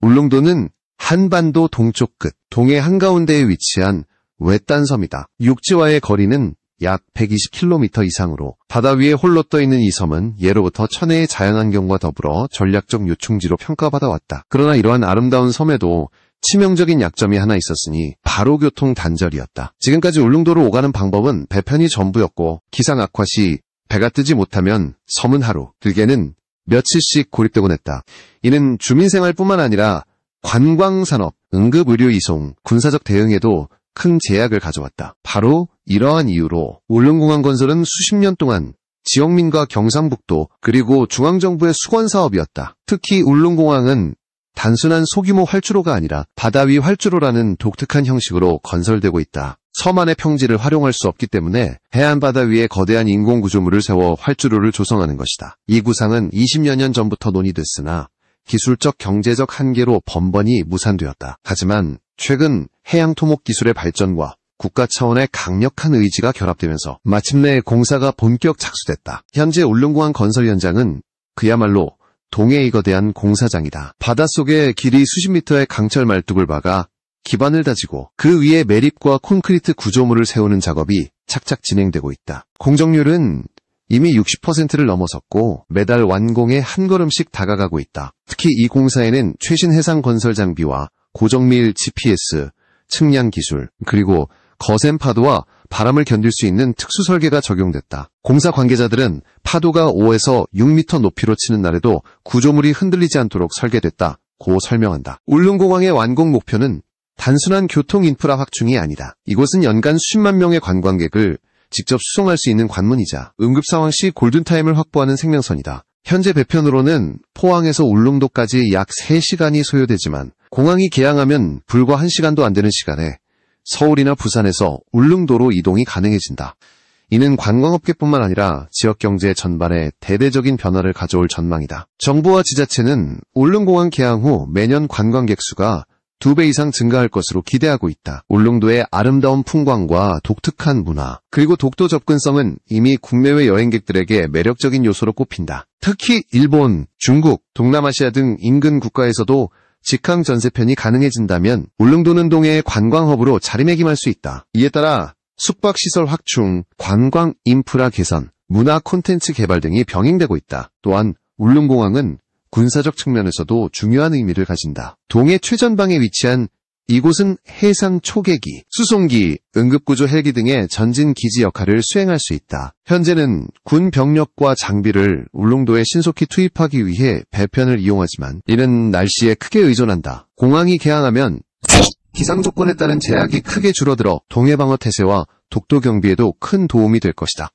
울릉도는 한반도 동쪽 끝, 동해 한가운데에 위치한 외딴 섬이다. 육지와의 거리는 약 120km 이상으로 바다 위에 홀로 떠있는 이 섬은 예로부터 천혜의 자연환경과 더불어 전략적 요충지로 평가받아 왔다. 그러나 이러한 아름다운 섬에도 치명적인 약점이 하나 있었으니 바로 교통 단절이었다. 지금까지 울릉도로 오가는 방법은 배편이 전부였고 기상 악화 시 배가 뜨지 못하면 섬은 하루, 길게는 며칠씩 고립되곤 했다. 이는 주민생활뿐만 아니라 관광산업, 응급의료 이송, 군사적 대응에도 큰 제약을 가져왔다. 바로 이러한 이유로 울릉공항 건설은 수십 년 동안 지역민과 경상북도 그리고 중앙정부의 수건사업이었다. 특히 울릉공항은 단순한 소규모 활주로가 아니라 바다 위 활주로라는 독특한 형식으로 건설되고 있다. 섬 안의 평지를 활용할 수 없기 때문에 해안바다 위에 거대한 인공구조물을 세워 활주로를 조성하는 것이다. 이 구상은 20여 년 전부터 논의됐으나 기술적 경제적 한계로 번번이 무산되었다. 하지만 최근 해양토목 기술의 발전과 국가 차원의 강력한 의지가 결합되면서 마침내 공사가 본격 착수됐다. 현재 울릉공항 건설 현장은 그야말로 동해에 거대한 공사장이다. 바닷속에 길이 수십 미터의 강철 말뚝을 박아 기반을 다지고 그 위에 매립과 콘크리트 구조물을 세우는 작업이 착착 진행되고 있다. 공정률은 이미 60%를 넘어섰고 매달 완공에 한 걸음씩 다가가고 있다. 특히 이 공사에는 최신 해상 건설 장비와 고정밀 GPS, 측량 기술, 그리고 거센 파도와 바람을 견딜 수 있는 특수 설계가 적용됐다. 공사 관계자들은 파도가 5에서 6m 높이로 치는 날에도 구조물이 흔들리지 않도록 설계됐다고 설명한다. 울릉공항의 완공 목표는 단순한 교통 인프라 확충이 아니다. 이곳은 연간 수십만 명의 관광객을 직접 수송할 수 있는 관문이자 응급상황 시 골든타임을 확보하는 생명선이다. 현재 배편으로는 포항에서 울릉도까지 약 3시간이 소요되지만 공항이 개항하면 불과 1시간도 안 되는 시간에 서울이나 부산에서 울릉도로 이동이 가능해진다. 이는 관광업계뿐만 아니라 지역경제 전반에 대대적인 변화를 가져올 전망이다. 정부와 지자체는 울릉공항 개항 후 매년 관광객 수가 2배 이상 증가할 것으로 기대하고 있다. 울릉도의 아름다운 풍광과 독특한 문화, 그리고 독도 접근성은 이미 국내외 여행객들에게 매력적인 요소로 꼽힌다. 특히 일본, 중국, 동남아시아 등 인근 국가에서도 직항 전세편이 가능해진다면 울릉도는 동해의 관광허브로 자리매김할 수 있다. 이에 따라 숙박시설 확충, 관광 인프라 개선, 문화 콘텐츠 개발 등이 병행되고 있다. 또한 울릉공항은 군사적 측면에서도 중요한 의미를 가진다. 동해 최전방에 위치한 이곳은 해상 초계기, 수송기, 응급구조 헬기 등의 전진 기지 역할을 수행할 수 있다. 현재는 군 병력과 장비를 울릉도에 신속히 투입하기 위해 배편을 이용하지만 이는 날씨에 크게 의존한다. 공항이 개항하면 기상 조건에 따른 제약이 크게 줄어들어 동해 방어 태세와 독도 경비에도 큰 도움이 될 것이다.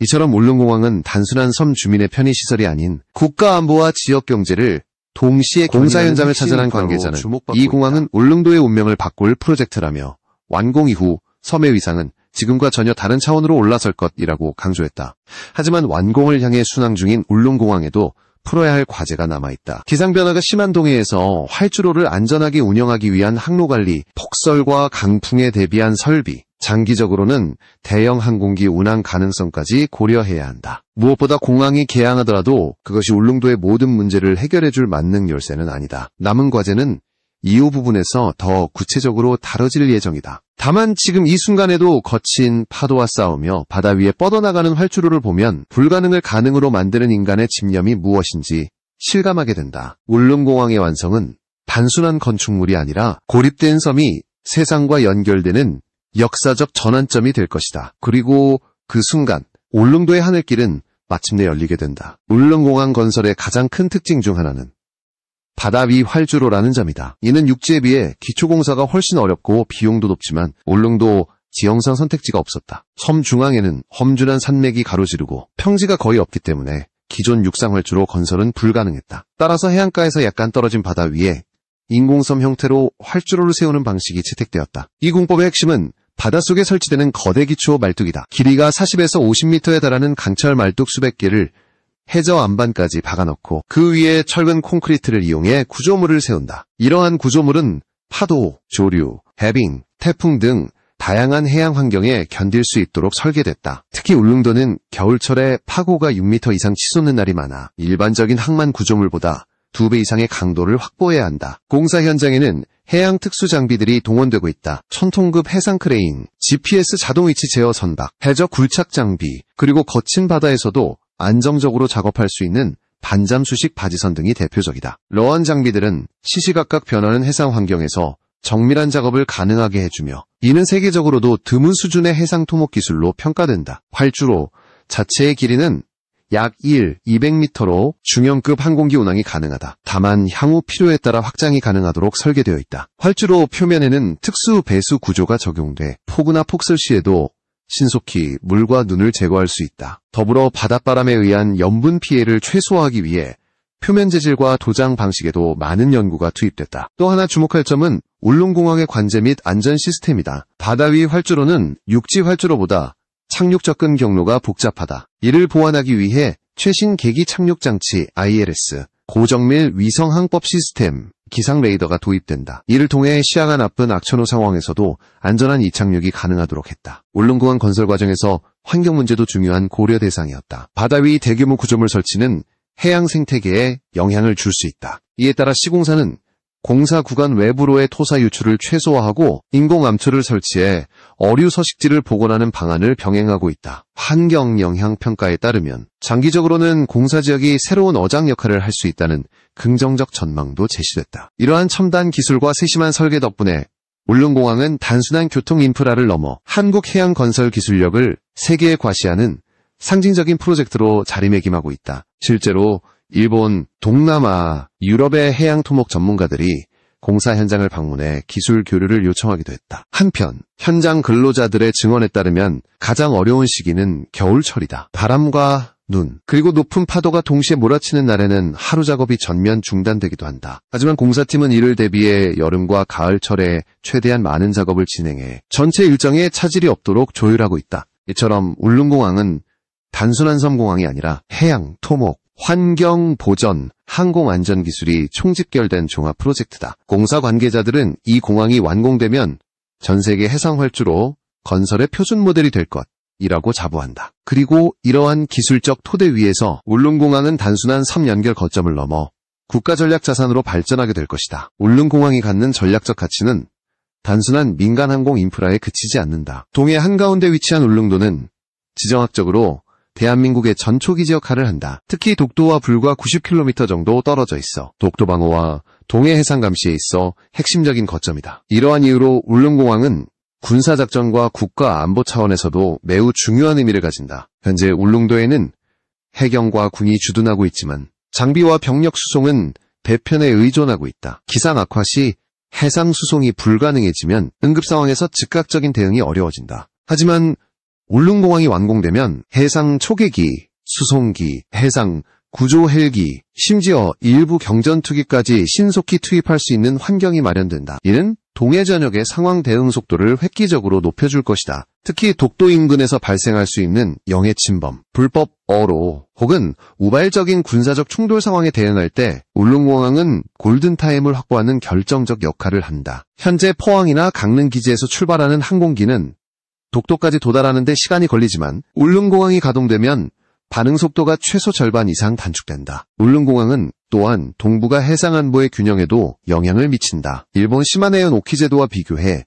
이처럼 울릉공항은 단순한 섬 주민의 편의시설이 아닌 국가안보와 지역경제를 동시에 공사 현장을 찾아낸 관계자는 이 공항은 울릉도의 운명을 바꿀 프로젝트라며 완공 이후 섬의 위상은 지금과 전혀 다른 차원으로 올라설 것이라고 강조했다. 하지만 완공을 향해 순항 중인 울릉공항에도 풀어야 할 과제가 남아있다. 기상변화가 심한 동해에서 활주로를 안전하게 운영하기 위한 항로관리, 폭설과 강풍에 대비한 설비, 장기적으로는 대형 항공기 운항 가능성까지 고려해야 한다. 무엇보다 공항이 개항하더라도 그것이 울릉도의 모든 문제를 해결해줄 만능 열쇠는 아니다. 남은 과제는 이후 부분에서 더 구체적으로 다뤄질 예정이다. 다만 지금 이 순간에도 거친 파도와 싸우며 바다 위에 뻗어나가는 활주로를 보면 불가능을 가능으로 만드는 인간의 집념이 무엇인지 실감하게 된다. 울릉공항의 완성은 단순한 건축물이 아니라 고립된 섬이 세상과 연결되는 역사적 전환점이 될 것이다. 그리고 그 순간 울릉도의 하늘길은 마침내 열리게 된다. 울릉공항 건설의 가장 큰 특징 중 하나는 바다 위 활주로라는 점이다. 이는 육지에 비해 기초공사가 훨씬 어렵고 비용도 높지만 울릉도 지형상 선택지가 없었다. 섬 중앙에는 험준한 산맥이 가로지르고 평지가 거의 없기 때문에 기존 육상 활주로 건설은 불가능했다. 따라서 해안가에서 약간 떨어진 바다 위에 인공섬 형태로 활주로를 세우는 방식이 채택되었다. 이 공법의 핵심은 바닷속에 설치되는 거대 기초 말뚝이다. 길이가 40에서 50m에 달하는 강철 말뚝 수백 개를 해저 안반까지 박아넣고 그 위에 철근 콘크리트를 이용해 구조물을 세운다. 이러한 구조물은 파도, 조류, 해빙, 태풍 등 다양한 해양 환경에 견딜 수 있도록 설계됐다. 특히 울릉도는 겨울철에 파고가 6m 이상 치솟는 날이 많아 일반적인 항만 구조물보다 2배 이상의 강도를 확보해야 한다. 공사 현장에는 해양 특수 장비들이 동원되고 있다. 1000톤급 해상 크레인, GPS 자동 위치 제어 선박, 해저 굴착 장비, 그리고 거친 바다에서도 안정적으로 작업할 수 있는 반잠 수식 바지선 등이 대표적이다. 이러한 장비들은 시시각각 변하는 해상 환경에서 정밀한 작업을 가능하게 해주며 이는 세계적으로도 드문 수준의 해상 토목 기술로 평가된다. 활주로 자체의 길이는 약 200m로 중형급 항공기 운항이 가능하다. 다만 향후 필요에 따라 확장이 가능하도록 설계되어 있다. 활주로 표면에는 특수 배수 구조가 적용돼 폭우나 폭설 시에도 신속히 물과 눈을 제거할 수 있다. 더불어 바닷바람에 의한 염분 피해를 최소화하기 위해 표면 재질과 도장 방식에도 많은 연구가 투입됐다. 또 하나 주목할 점은 울릉공항의 관제 및 안전 시스템이다. 바다 위 활주로는 육지 활주로보다 착륙 접근 경로가 복잡하다. 이를 보완하기 위해 최신 계기 착륙 장치 ILS, 고정밀 위성 항법 시스템, 기상 레이더가 도입된다. 이를 통해 시야가 나쁜 악천후 상황에서도 안전한 이착륙이 가능하도록 했다. 울릉공항 건설 과정에서 환경 문제도 중요한 고려 대상이었다. 바다 위 대규모 구조물 설치는 해양 생태계에 영향을 줄 수 있다. 이에 따라 시공사는 공사 구간 외부로의 토사 유출을 최소화하고 인공 암초를 설치해 어류 서식지를 복원하는 방안을 병행하고 있다. 환경 영향 평가에 따르면 장기적으로는 공사 지역이 새로운 어장 역할을 할 수 있다는 긍정적 전망도 제시됐다. 이러한 첨단 기술과 세심한 설계 덕분에 울릉공항은 단순한 교통 인프라를 넘어 한국 해양 건설 기술력을 세계에 과시하는 상징적인 프로젝트로 자리매김하고 있다. 실제로 일본, 동남아, 유럽의 해양 토목 전문가들이 공사 현장을 방문해 기술 교류를 요청하기도 했다. 한편 현장 근로자들의 증언에 따르면 가장 어려운 시기는 겨울철이다. 바람과 눈, 그리고 높은 파도가 동시에 몰아치는 날에는 하루 작업이 전면 중단되기도 한다. 하지만 공사팀은 이를 대비해 여름과 가을철에 최대한 많은 작업을 진행해 전체 일정에 차질이 없도록 조율하고 있다. 이처럼 울릉공항은 단순한 섬공항이 아니라 해양, 토목, 환경 보전, 항공 안전 기술이 총집결된 종합 프로젝트다. 공사 관계자들은 이 공항이 완공되면 전 세계 해상 활주로 건설의 표준 모델이 될 것이라고 자부한다. 그리고 이러한 기술적 토대 위에서 울릉공항은 단순한 섬 연결 거점을 넘어 국가 전략 자산으로 발전하게 될 것이다. 울릉공항이 갖는 전략적 가치는 단순한 민간 항공 인프라에 그치지 않는다. 동해 한가운데 위치한 울릉도는 지정학적으로 대한민국의 전초기지 역할을 한다. 특히 독도와 불과 90km 정도 떨어져 있어 독도 방어와 동해 해상 감시에 있어 핵심적인 거점이다. 이러한 이유로 울릉공항은 군사작전과 국가 안보 차원에서도 매우 중요한 의미를 가진다. 현재 울릉도에는 해경과 군이 주둔하고 있지만 장비와 병력 수송은 배편에 의존하고 있다. 기상 악화 시 해상 수송이 불가능해지면 응급 상황에서 즉각적인 대응이 어려워진다. 하지만 울릉공항이 완공되면 해상 초계기, 수송기, 해상 구조 헬기, 심지어 일부 경전투기까지 신속히 투입할 수 있는 환경이 마련된다. 이는 동해 전역의 상황 대응 속도를 획기적으로 높여줄 것이다. 특히 독도 인근에서 발생할 수 있는 영해 침범, 불법 어로 혹은 우발적인 군사적 충돌 상황에 대응할 때 울릉공항은 골든타임을 확보하는 결정적 역할을 한다. 현재 포항이나 강릉 기지에서 출발하는 항공기는 독도까지 도달하는 데 시간이 걸리지만 울릉공항이 가동되면 반응 속도가 최소 절반 이상 단축된다. 울릉공항은 또한 동북아 해상안보의 균형에도 영향을 미친다. 일본 시마네현 오키제도와 비교해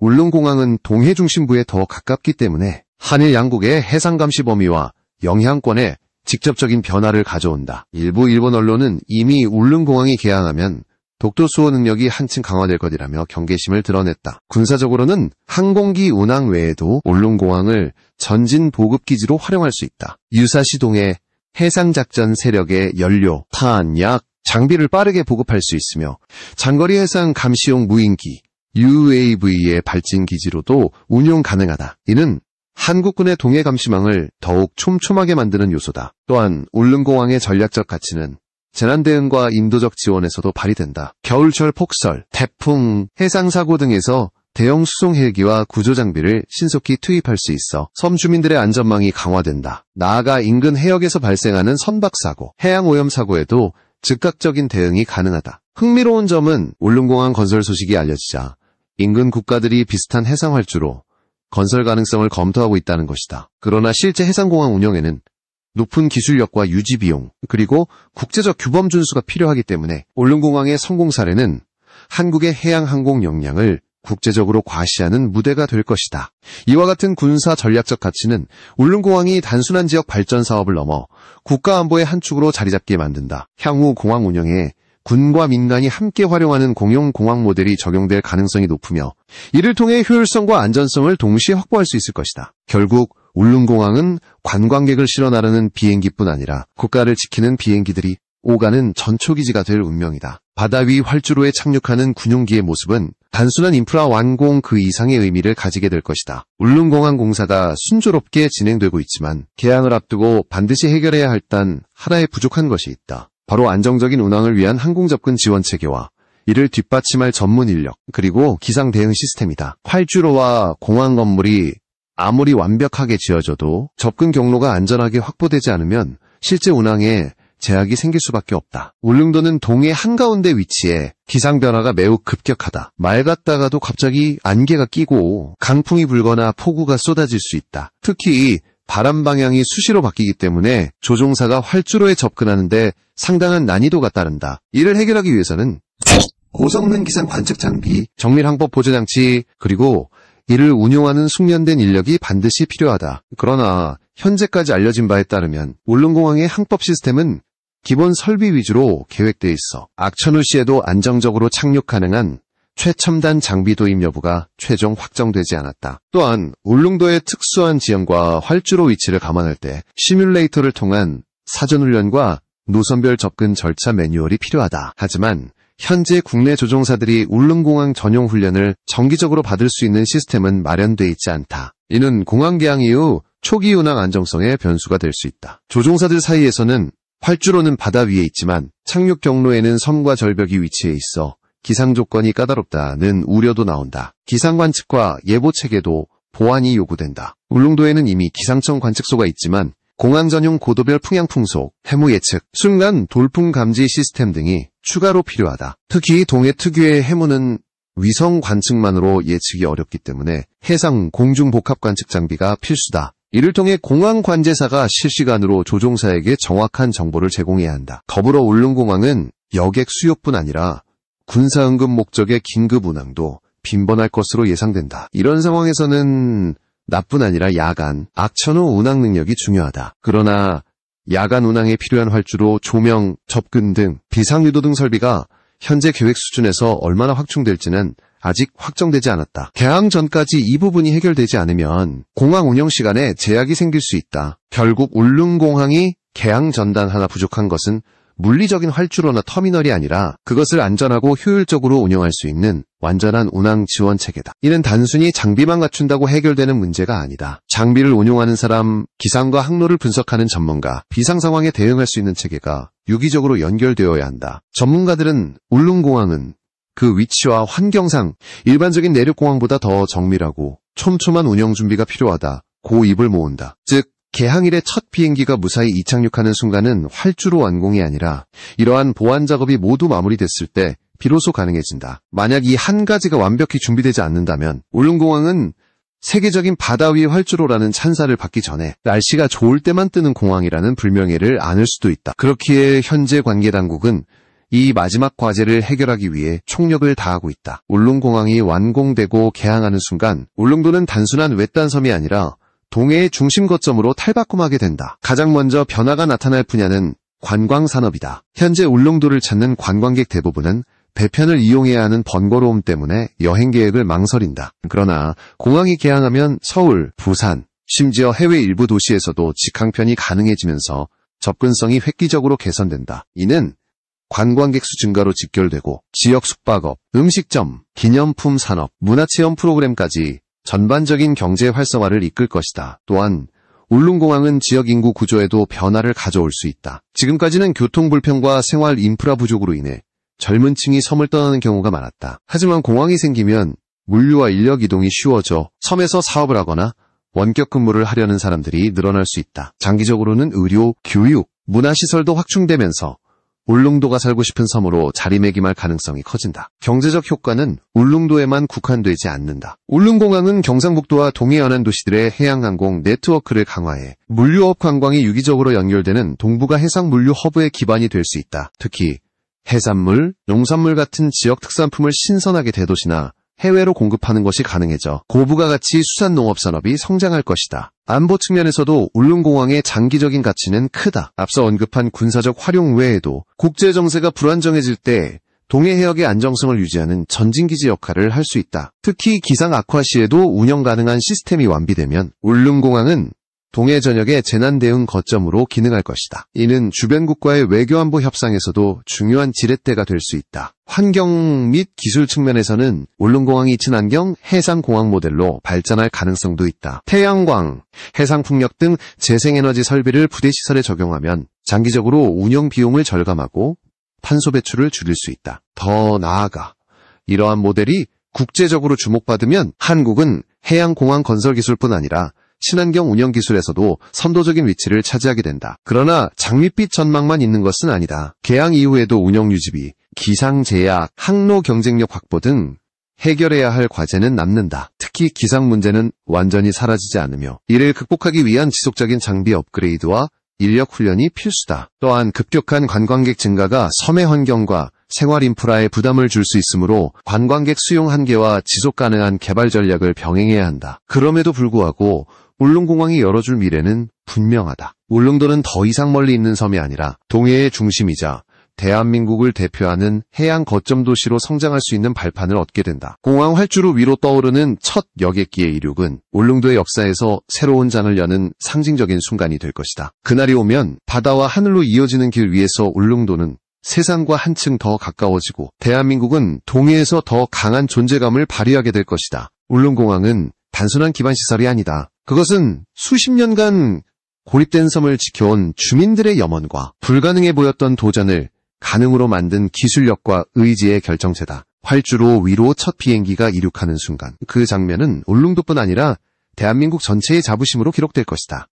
울릉공항은 동해 중심부에 더 가깝기 때문에 한일 양국의 해상 감시 범위와 영향권에 직접적인 변화를 가져온다. 일부 일본 언론은 이미 울릉공항이 개항하면 독도 수호 능력이 한층 강화될 것이라며 경계심을 드러냈다. 군사적으로는 항공기 운항 외에도 울릉공항을 전진 보급기지로 활용할 수 있다. 유사시 동해 해상작전 세력의 연료, 탄약, 장비를 빠르게 보급할 수 있으며 장거리 해상 감시용 무인기, UAV의 발진 기지로도 운용 가능하다. 이는 한국군의 동해 감시망을 더욱 촘촘하게 만드는 요소다. 또한 울릉공항의 전략적 가치는 재난 대응과 인도적 지원에서도 발휘된다. 겨울철 폭설, 태풍, 해상사고 등에서 대형 수송 헬기와 구조 장비를 신속히 투입할 수 있어 섬 주민들의 안전망이 강화된다. 나아가 인근 해역에서 발생하는 선박사고, 해양오염 사고에도 즉각적인 대응이 가능하다. 흥미로운 점은 울릉공항 건설 소식이 알려지자 인근 국가들이 비슷한 해상 활주로 건설 가능성을 검토하고 있다는 것이다. 그러나 실제 해상공항 운영에는 높은 기술력과 유지 비용, 그리고 국제적 규범 준수가 필요하기 때문에 울릉공항의 성공 사례는 한국의 해양 항공 역량을 국제적으로 과시하는 무대가 될 것이다. 이와 같은 군사 전략적 가치는 울릉공항이 단순한 지역 발전 사업을 넘어 국가 안보의 한 축으로 자리 잡게 만든다. 향후 공항 운영에 군과 민간이 함께 활용하는 공용 공항 모델이 적용될 가능성이 높으며 이를 통해 효율성과 안전성을 동시에 확보할 수 있을 것이다. 결국 울릉공항은 관광객을 실어 나르는 비행기뿐 아니라 국가를 지키는 비행기들이 오가는 전초기지가 될 운명이다. 바다 위 활주로에 착륙하는 군용기의 모습은 단순한 인프라 완공 그 이상의 의미를 가지게 될 것이다. 울릉공항 공사가 순조롭게 진행되고 있지만 개항을 앞두고 반드시 해결해야 할 단 하나의 부족한 것이 있다. 바로 안정적인 운항을 위한 항공 접근 지원 체계와 이를 뒷받침할 전문 인력, 그리고 기상 대응 시스템이다. 활주로와 공항 건물이 아무리 완벽하게 지어져도 접근 경로가 안전하게 확보되지 않으면 실제 운항에 제약이 생길 수밖에 없다. 울릉도는 동해 한가운데 위치해 기상 변화가 매우 급격하다. 맑았다가도 갑자기 안개가 끼고 강풍이 불거나 폭우가 쏟아질 수 있다. 특히 바람 방향이 수시로 바뀌기 때문에 조종사가 활주로에 접근하는데 상당한 난이도가 따른다. 이를 해결하기 위해서는 고성능 기상 관측 장비, 정밀 항법 보조 장치, 그리고 이를 운용하는 숙련된 인력이 반드시 필요하다. 그러나 현재까지 알려진 바에 따르면 울릉공항의 항법 시스템은 기본 설비 위주로 계획돼 있어 악천후 시에도 안정적으로 착륙 가능한 최첨단 장비 도입 여부가 최종 확정되지 않았다. 또한 울릉도의 특수한 지형과 활주로 위치를 감안할 때 시뮬레이터를 통한 사전훈련과 노선별 접근 절차 매뉴얼이 필요하다. 하지만 현재 국내 조종사들이 울릉공항 전용 훈련을 정기적으로 받을 수 있는 시스템은 마련돼 있지 않다. 이는 공항 개항 이후 초기 운항 안정성의 변수가 될 수 있다. 조종사들 사이에서는 활주로는 바다 위에 있지만 착륙 경로에는 섬과 절벽이 위치해 있어 기상 조건이 까다롭다는 우려도 나온다. 기상 관측과 예보 체계도 보완이 요구된다. 울릉도에는 이미 기상청 관측소가 있지만 공항 전용 고도별 풍향 풍속, 해무 예측, 순간 돌풍 감지 시스템 등이 추가로 필요하다. 특히 동해 특유의 해무는 위성 관측만으로 예측이 어렵기 때문에 해상 공중 복합 관측 장비가 필수다. 이를 통해 공항 관제사가 실시간으로 조종사에게 정확한 정보를 제공해야 한다. 더불어 울릉공항은 여객 수요뿐 아니라 군사 응급 목적의 긴급 운항도 빈번할 것으로 예상된다. 이런 상황에서는 낮뿐 아니라 야간, 악천후 운항 능력이 중요하다. 그러나 야간 운항에 필요한 활주로, 조명, 접근 등 비상유도 등 설비가 현재 계획 수준에서 얼마나 확충될지는 아직 확정되지 않았다. 개항 전까지 이 부분이 해결되지 않으면 공항 운영 시간에 제약이 생길 수 있다. 결국 울릉공항이 개항 전단 하나 부족한 것은 물리적인 활주로나 터미널이 아니라 그것을 안전하고 효율적으로 운영할 수 있는 완전한 운항 지원 체계다. 이는 단순히 장비만 갖춘다고 해결되는 문제가 아니다. 장비를 운용하는 사람, 기상과 항로를 분석하는 전문가, 비상 상황에 대응할 수 있는 체계가 유기적으로 연결되어야 한다. 전문가들은 울릉공항은 그 위치와 환경상 일반적인 내륙공항보다 더 정밀하고 촘촘한 운영 준비가 필요하다고 입을 모은다. 즉, 개항일의 첫 비행기가 무사히 이착륙하는 순간은 활주로 완공이 아니라 이러한 보안 작업이 모두 마무리됐을 때 비로소 가능해진다. 만약 이 한 가지가 완벽히 준비되지 않는다면 울릉공항은 세계적인 바다 위 활주로라는 찬사를 받기 전에 날씨가 좋을 때만 뜨는 공항이라는 불명예를 안을 수도 있다. 그렇기에 현재 관계 당국은 이 마지막 과제를 해결하기 위해 총력을 다하고 있다. 울릉공항이 완공되고 개항하는 순간 울릉도는 단순한 외딴 섬이 아니라 동해의 중심 거점으로 탈바꿈하게 된다. 가장 먼저 변화가 나타날 분야는 관광산업이다. 현재 울릉도를 찾는 관광객 대부분은 배편을 이용해야 하는 번거로움 때문에 여행 계획을 망설인다. 그러나 공항이 개항하면 서울, 부산, 심지어 해외 일부 도시에서도 직항편이 가능해지면서 접근성이 획기적으로 개선된다. 이는 관광객 수 증가로 직결되고 지역 숙박업, 음식점, 기념품 산업, 문화체험 프로그램까지 전반적인 경제 활성화를 이끌 것이다. 또한 울릉공항은 지역 인구 구조에도 변화를 가져올 수 있다. 지금까지는 교통 불편과 생활 인프라 부족으로 인해 젊은 층이 섬을 떠나는 경우가 많았다. 하지만 공항이 생기면 물류와 인력 이동이 쉬워져 섬에서 사업을 하거나 원격 근무를 하려는 사람들이 늘어날 수 있다. 장기적으로는 의료, 교육, 문화시설도 확충되면서 울릉도가 살고 싶은 섬으로 자리매김할 가능성이 커진다. 경제적 효과는 울릉도에만 국한되지 않는다. 울릉공항은 경상북도와 동해 연안 도시들의 해양항공 네트워크를 강화해 물류업 관광이 유기적으로 연결되는 동북아 해상물류 허브의 기반이 될 수 있다. 특히 해산물, 농산물 같은 지역 특산품을 신선하게 대도시나 해외로 공급하는 것이 가능해져 고부가가치 수산농업산업이 성장할 것이다. 안보 측면에서도 울릉공항의 장기적인 가치는 크다. 앞서 언급한 군사적 활용 외에도 국제정세가 불안정해질 때 동해 해역의 안정성을 유지하는 전진기지 역할을 할 수 있다. 특히 기상 악화 시에도 운영 가능한 시스템이 완비되면 울릉공항은 동해 전역의 재난 대응 거점으로 기능할 것이다. 이는 주변국과의 외교안보 협상에서도 중요한 지렛대가 될 수 있다. 환경 및 기술 측면에서는 울릉공항이 친환경 해상공항 모델로 발전할 가능성도 있다. 태양광, 해상풍력 등 재생에너지 설비를 부대시설에 적용하면 장기적으로 운영 비용을 절감하고 탄소 배출을 줄일 수 있다. 더 나아가 이러한 모델이 국제적으로 주목받으면 한국은 해양공항 건설 기술뿐 아니라 친환경 운영 기술에서도 선도적인 위치를 차지하게 된다. 그러나 장밋빛 전망만 있는 것은 아니다. 개항 이후에도 운영 유지비, 기상제약, 항로 경쟁력 확보 등 해결해야 할 과제는 남는다. 특히 기상 문제는 완전히 사라지지 않으며 이를 극복하기 위한 지속적인 장비 업그레이드와 인력 훈련이 필수다. 또한 급격한 관광객 증가가 섬의 환경과 생활 인프라에 부담을 줄 수 있으므로 관광객 수용 한계와 지속 가능한 개발 전략을 병행해야 한다. 그럼에도 불구하고 울릉공항이 열어줄 미래는 분명하다. 울릉도는 더 이상 멀리 있는 섬이 아니라 동해의 중심이자 대한민국을 대표하는 해양 거점 도시로 성장할 수 있는 발판을 얻게 된다. 공항 활주로 위로 떠오르는 첫 여객기의 이륙은 울릉도의 역사에서 새로운 장을 여는 상징적인 순간이 될 것이다. 그날이 오면 바다와 하늘로 이어지는 길 위에서 울릉도는 세상과 한층 더 가까워지고 대한민국은 동해에서 더 강한 존재감을 발휘하게 될 것이다. 울릉공항은 단순한 기반시설이 아니다. 그것은 수십 년간 고립된 섬을 지켜온 주민들의 염원과 불가능해 보였던 도전을 가능으로 만든 기술력과 의지의 결정체다. 활주로 위로 첫 비행기가 이륙하는 순간 그 장면은 울릉도뿐 아니라 대한민국 전체의 자부심으로 기록될 것이다.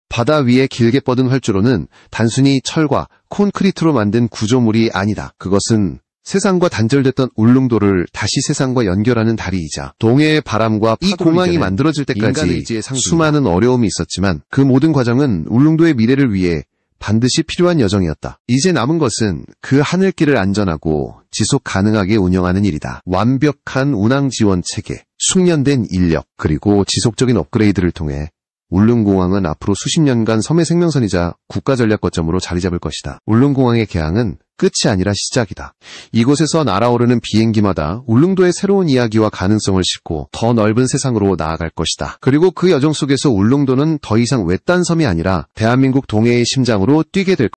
바다 위에 길게 뻗은 활주로는 단순히 철과 콘크리트로 만든 구조물이 아니다. 그것은 세상과 단절됐던 울릉도를 다시 세상과 연결하는 다리이자 동해의 바람과 이 공항이 만들어질 때까지 수많은 어려움이 있었지만 그 모든 과정은 울릉도의 미래를 위해 반드시 필요한 여정이었다. 이제 남은 것은 그 하늘길을 안전하고 지속 가능하게 운영하는 일이다. 완벽한 운항 지원 체계, 숙련된 인력, 그리고 지속적인 업그레이드를 통해 울릉공항은 앞으로 수십 년간 섬의 생명선이자 국가전략 거점으로 자리 잡을 것이다. 울릉공항의 개항은 끝이 아니라 시작이다. 이곳에서 날아오르는 비행기마다 울릉도의 새로운 이야기와 가능성을 싣고 더 넓은 세상으로 나아갈 것이다. 그리고 그 여정 속에서 울릉도는 더 이상 외딴 섬이 아니라 대한민국 동해의 심장으로 뛰게 될